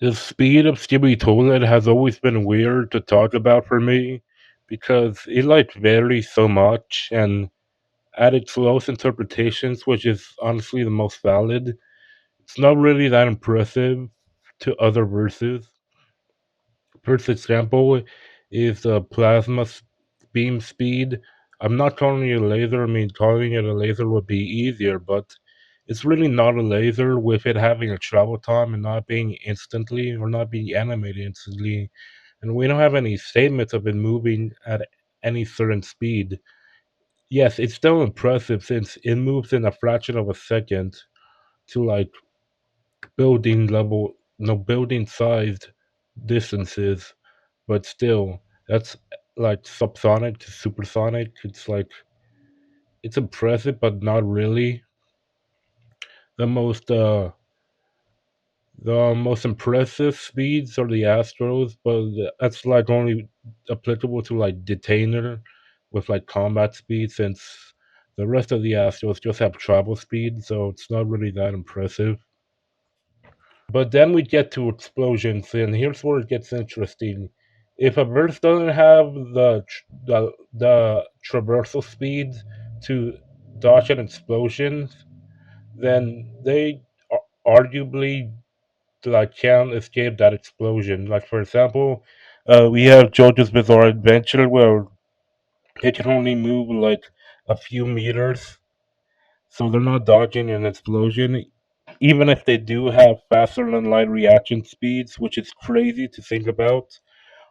The speed of Skibidi Toilet has always been weird to talk about for me because it like varies so much, and at its lowest interpretations, which is honestly the most valid, it's not really that impressive to other verses. First example is the beam speed. I'm not calling it a laser. I mean, calling it a laser would be easier, but it's really not a laser with it having a travel time and not being instantly or not being animated instantly. And we don't have any statements of it moving at any certain speed. Yes, it's still impressive since it moves in a fraction of a second to like building level, no building sized distances, but still, that's like subsonic to supersonic. It's like it's impressive, but not really. The most uh the most impressive speeds are the Astros, but that's like only applicable to like detainer with like combat speed, since the rest of the Astros just have travel speed, so it's not really that impressive. But then we get to explosions, and here's where it gets interesting. If a verse doesn't have the traversal speed to dodge an explosion, then they arguably like can't escape that explosion. Like for example, we have JoJo's Bizarre Adventure where it can only move like a few meters, so they're not dodging an explosion. Even if they do have faster than light reaction speeds, which is crazy to think about.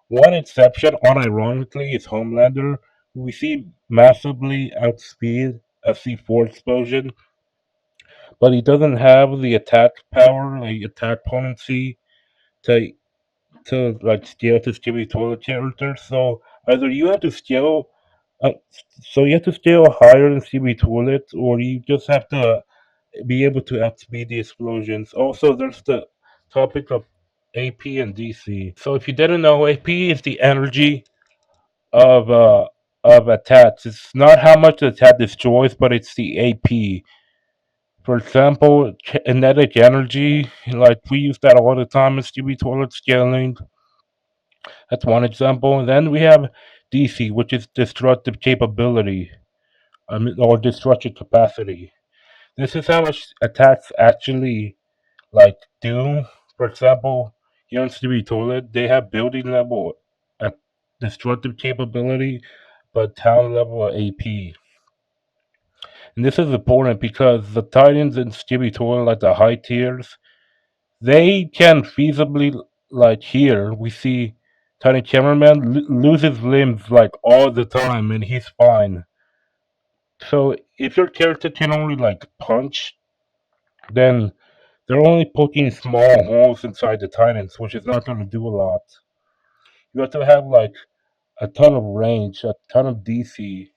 One exception, unironically, is Homelander, who we see massively outspeed a C4 explosion, but he doesn't have the attack power, like attack potency, to like scale to Skibidi Toilet character. So either you have to scale, uh, so you have to scale higher than Skibidi Toilet, or you just have to be able to outspeed the explosions. Also, there's the topic of AP and DC. So if you didn't know, AP is the energy of uh of attacks. It's not how much the attack destroys, but it's the AP. For example, kinetic energy, like we use that all the time in Stevie Toilet scaling. That's one example. And then we have DC, which is destructive capability, or destructive capacity. This is how much attacks actually like do. For example, here in Stevie Toilet, they have building level uh, destructive capability, but town level AP. And this is important because the Titans in Stevie Toilet, like the high tiers, they can feasibly, like here, we see Titan Cameraman loses limbs like all the time and he's fine. So if your character can only like punch, then they're only poking small holes inside the Titans, which is not going to do a lot. You have to have like a ton of range, a ton of DC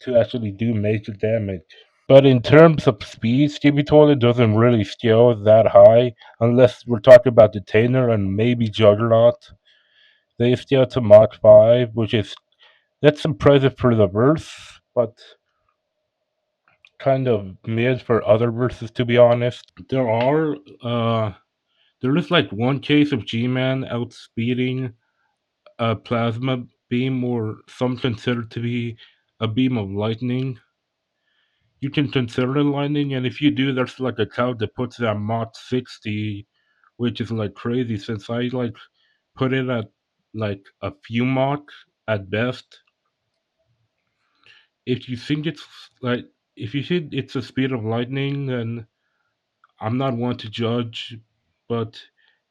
to actually do major damage. But in terms of speed, Stevie Toilet doesn't really scale that high unless we're talking about Detainer and maybe Juggernaut. They scale to Mach 5, which is that's impressive for the verse, but kind of mid for other verses to be honest. There is like one case of G-Man outspeeding a plasma beam, or some consider to be a beam of lightning. You can consider it lightning, and if you do, there's like a count that puts it at Mach 60, which is like crazy since I like put it at like a few Mach at best. If you think it's like if you think it's the speed of lightning, then I'm not one to judge, but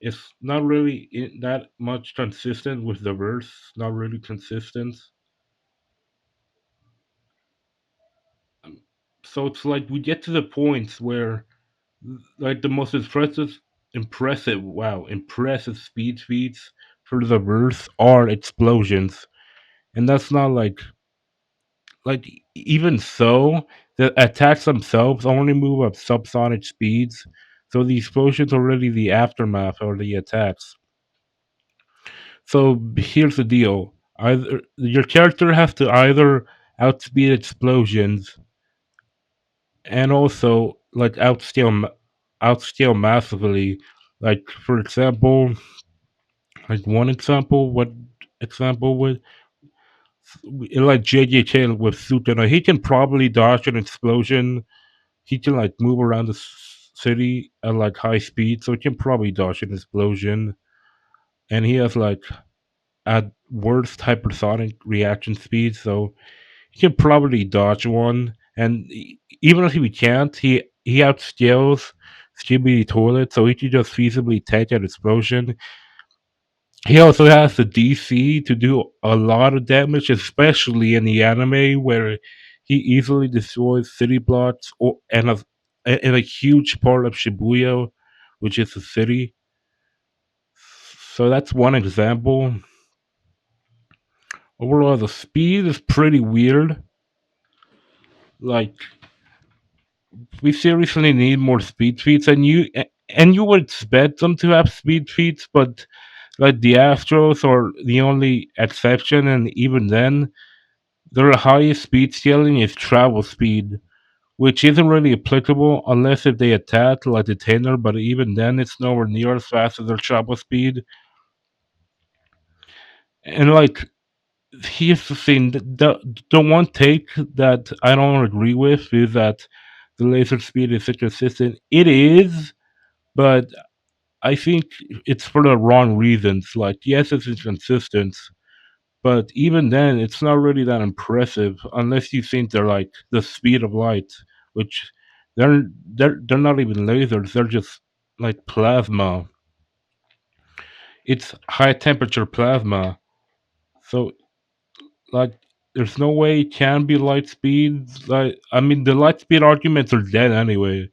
it's not really that much consistent with the verse. Not really consistent. So it's like we get to the points where like the most impressive speed feats for the verse are explosions, and that's not like even so the attacks themselves only move at subsonic speeds, so the explosions are really the aftermath or the attacks. So here's the deal: either your character has to either outspeed explosions and also like outscale massively, Like for example, like one example, what example would like JJ Taylor with Sutana, he can probably dodge an explosion. He can like move around the city at like high speed, so he can probably dodge an explosion. And he has like at worst hypersonic reaction speed, so he can probably dodge one. And even if he can't, he outscales Skibidi Toilet, so he can just feasibly take an explosion. He also has the DC to do a lot of damage, especially in the anime where he easily destroys city blocks and a huge part of Shibuya, which is the city. So that's one example. Overall, the speed is pretty weird. Like we seriously need more speed feats, and you would expect them to have speed feats, but like the Astros are the only exception, and even then, their highest speed scaling is travel speed, which isn't really applicable unless if they attack like the Tainer, but even then it's nowhere near as fast as their travel speed. And like here's the thing, the one take that I don't agree with is that the laser speed is inconsistent. It is, but I think it's for the wrong reasons. Like yes, it's inconsistent, but even then, it's not really that impressive unless you think they're like the speed of light, which they're not even lasers. They're just like plasma. It's high temperature plasma. So like, there's no way it can be light speed. Like, I mean, the light speed arguments are dead anyway.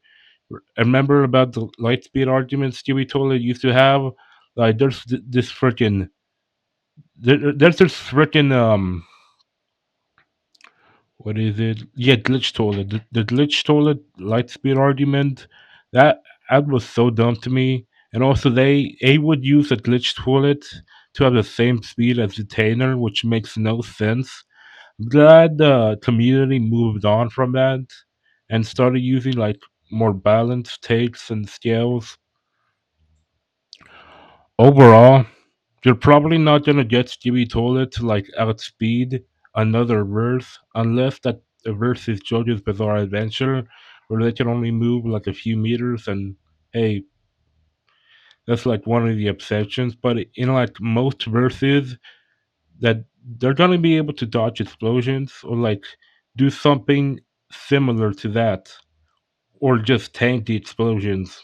Remember about the light speed arguments Stewie Toilet used to have? Like, this freaking there's this freaking what is it? Yeah, glitch toilet. The glitch toilet light speed argument that that was so dumb to me. And also, they would use a glitch toilet to have the same speed as the Tainer, which makes no sense. Glad the community moved on from that and started using like more balanced takes and scales. Overall, you're probably not gonna get Stevie Toilet to like outspeed another verse unless that the verse is JoJo's Bizarre Adventure, where they can only move like a few meters. And hey, that's like one of the exceptions. But in like most verses, that they're gonna be able to dodge explosions or like do something similar to that, or just tank the explosions.